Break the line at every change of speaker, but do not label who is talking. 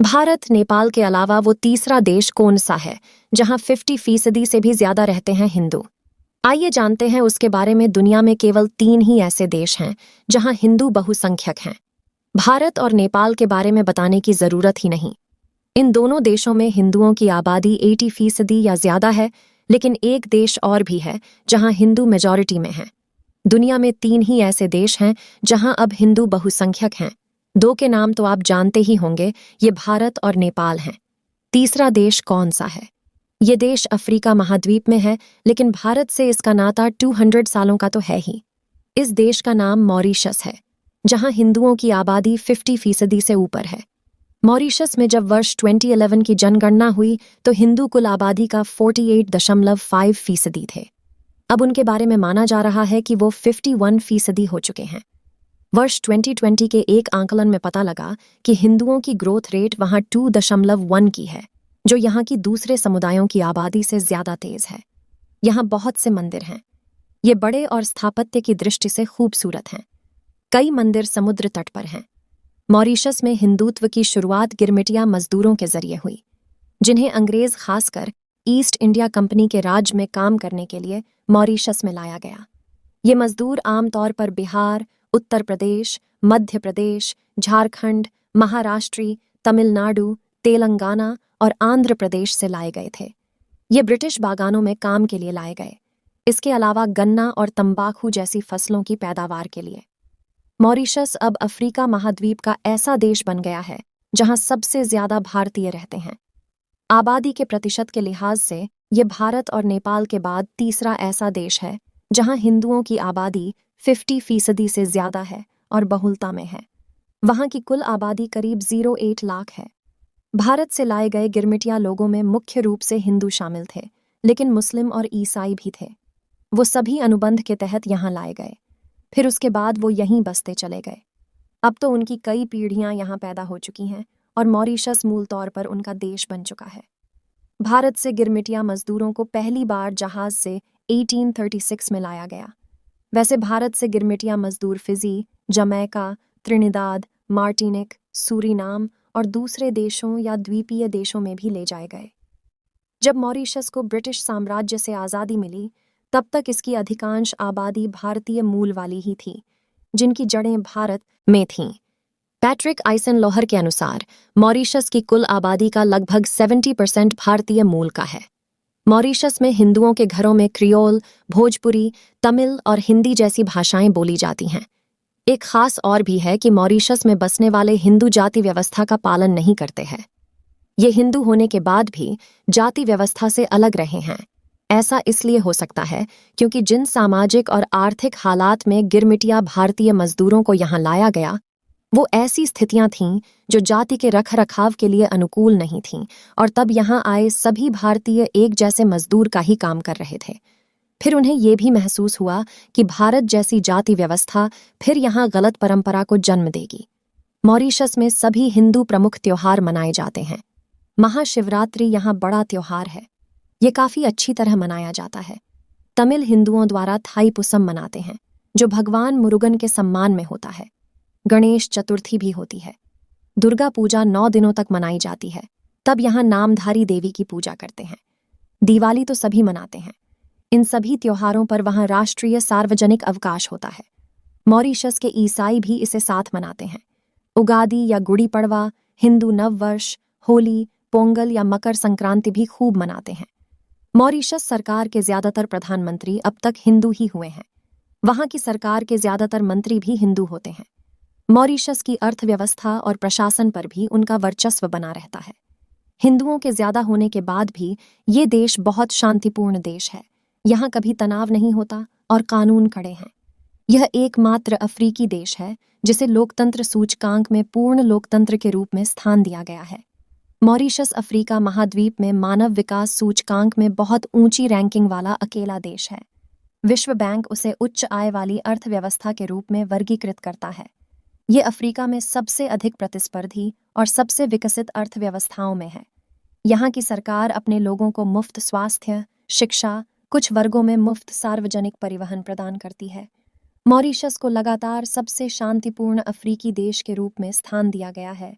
भारत, नेपाल के अलावा वो तीसरा देश कौन सा है जहां 50% से भी ज्यादा रहते हैं हिंदू? आइए जानते हैं उसके बारे में। दुनिया में केवल 3 ही ऐसे देश हैं जहां हिंदू बहुसंख्यक हैं। भारत और नेपाल के बारे में बताने की जरूरत ही नहीं। इन दोनों देशों में हिंदुओं की आबादी 80% या ज्यादा है, लेकिन एक देश और भी है जहां हिंदू मेजॉरिटी में है। दुनिया में 3 ही ऐसे देश हैं जहां अब हिंदू बहुसंख्यक हैं। 2 के नाम तो आप जानते ही होंगे, ये भारत और नेपाल हैं। तीसरा देश कौन सा है? ये देश अफ्रीका महाद्वीप में है, लेकिन भारत से इसका नाता 200 सालों का तो है ही। इस देश का नाम मॉरीशस है, जहां हिंदुओं की आबादी 50% से ऊपर है। मॉरीशस में जब वर्ष 2011 की जनगणना हुई तो हिंदू कुल आबादी का 48.5% थे। अब उनके बारे में माना जा रहा है कि वो 51% हो चुके हैं। वर्ष 2020 के एक आंकलन में पता लगा कि हिंदुओं की ग्रोथ रेट वहां 2.1 की है, जो यहाँ की दूसरे समुदायों की आबादी से ज्यादा तेज है। यहाँ बहुत से मंदिर हैं। ये बड़े और स्थापत्य की दृष्टि से खूबसूरत हैं। कई मंदिर समुद्र तट पर हैं। मॉरीशस में हिंदुत्व की शुरुआत गिरमिटिया मजदूरों के जरिए हुई, जिन्हें अंग्रेज खासकर ईस्ट इंडिया कंपनी के राज में काम करने के लिए मॉरीशस में लाया गया। ये मजदूर आमतौर पर बिहार, उत्तर प्रदेश, मध्य प्रदेश, झारखंड, महाराष्ट्र, तमिलनाडु, तेलंगाना और आंध्र प्रदेश से लाए गए थे। ये ब्रिटिश बागानों में काम के लिए लाए गए, इसके अलावा गन्ना और तंबाकू जैसी फसलों की पैदावार के लिए। मॉरीशस अब अफ्रीका महाद्वीप का ऐसा देश बन गया है जहां सबसे ज्यादा भारतीय रहते हैं। आबादी के प्रतिशत के लिहाज से ये भारत और नेपाल के बाद तीसरा ऐसा देश है जहां हिंदुओं की आबादी 50% से ज्यादा है और बहुलता में है। वहां की कुल आबादी करीब 08 लाख है। भारत से लाए गए गिरमिटिया लोगों में मुख्य रूप से हिंदू शामिल थे, लेकिन मुस्लिम और ईसाई भी थे। वो सभी अनुबंध के तहत यहाँ लाए गए, फिर उसके बाद वो यहीं बसते चले गए। अब तो उनकी कई पीढ़ियां यहाँ पैदा हो चुकी हैं और मॉरीशस मूल तौर पर उनका देश बन चुका है। भारत से गिरमिटिया मजदूरों को पहली बार जहाज से 1836 में लाया गया। वैसे भारत से गिरमिटिया मजदूर Fiji, Jamaica, Trinidad, Martinique, Suriname और दूसरे देशों या द्वीपीय देशों में भी ले जाए गए। जब मॉरीशस को ब्रिटिश साम्राज्य से आज़ादी मिली, तब तक इसकी अधिकांश आबादी भारतीय मूल वाली ही थी, जिनकी जड़ें भारत में थीं। पैट्रिक आइसन-लोहर के अनुसार मॉरीशस की कुल आबादी का लगभग 70% भारतीय मूल का है। मॉरीशस में हिंदुओं के घरों में क्रियोल, भोजपुरी, तमिल और हिंदी जैसी भाषाएं बोली जाती हैं। एक खास और भी है कि मॉरीशस में बसने वाले हिंदू जाति व्यवस्था का पालन नहीं करते हैं। ये हिंदू होने के बाद भी जाति व्यवस्था से अलग रहे हैं। ऐसा इसलिए हो सकता है क्योंकि जिन सामाजिक और आर्थिक हालात में गिरमिटिया भारतीय मजदूरों को यहाँ लाया गया, वो ऐसी स्थितियां थीं जो जाति के रखरखाव के लिए अनुकूल नहीं थीं, और तब यहाँ आए सभी भारतीय एक जैसे मजदूर का ही काम कर रहे थे। फिर उन्हें ये भी महसूस हुआ कि भारत जैसी जाति व्यवस्था फिर यहाँ गलत परंपरा को जन्म देगी। मॉरीशस में सभी हिंदू प्रमुख त्योहार मनाए जाते हैं। महाशिवरात्रि यहाँ बड़ा त्योहार है। ये काफी अच्छी तरह मनाया जाता है। तमिल हिंदुओं द्वारा थाईपुसम मनाते हैं, जो भगवान मुरुगन के सम्मान में होता है। गणेश चतुर्थी भी होती है। दुर्गा पूजा 9 दिनों तक मनाई जाती है। तब यहाँ नामधारी देवी की पूजा करते हैं। दिवाली तो सभी मनाते हैं। इन सभी त्योहारों पर वहाँ राष्ट्रीय सार्वजनिक अवकाश होता है। मॉरीशस के ईसाई भी इसे साथ मनाते हैं। उगादी या गुड़ी पड़वा, हिंदू नववर्ष, होली, पोंगल या मकर संक्रांति भी खूब मनाते हैं। मॉरीशस सरकार के ज्यादातर प्रधानमंत्री अब तक हिंदू ही हुए हैं। वहाँ की सरकार के ज्यादातर मंत्री भी हिंदू होते हैं। मॉरीशस की अर्थव्यवस्था और प्रशासन पर भी उनका वर्चस्व बना रहता है। हिंदुओं के ज्यादा होने के बाद भी ये देश बहुत शांतिपूर्ण देश है। यहाँ कभी तनाव नहीं होता और कानून कड़े हैं। यह एकमात्र अफ्रीकी देश है जिसे लोकतंत्र सूचकांक में पूर्ण लोकतंत्र के रूप में स्थान दिया गया है। मॉरीशस अफ्रीका महाद्वीप में मानव विकास सूचकांक में बहुत ऊंची रैंकिंग वाला अकेला देश है। विश्व बैंक उसे उच्च आय वाली अर्थव्यवस्था के रूप में वर्गीकृत करता है। ये अफ्रीका में सबसे अधिक प्रतिस्पर्धी और सबसे विकसित अर्थव्यवस्थाओं में है। यहाँ की सरकार अपने लोगों को मुफ्त स्वास्थ्य, शिक्षा, कुछ वर्गों में मुफ्त सार्वजनिक परिवहन प्रदान करती है। मॉरीशस को लगातार सबसे शांतिपूर्ण अफ्रीकी देश के रूप में स्थान दिया गया है,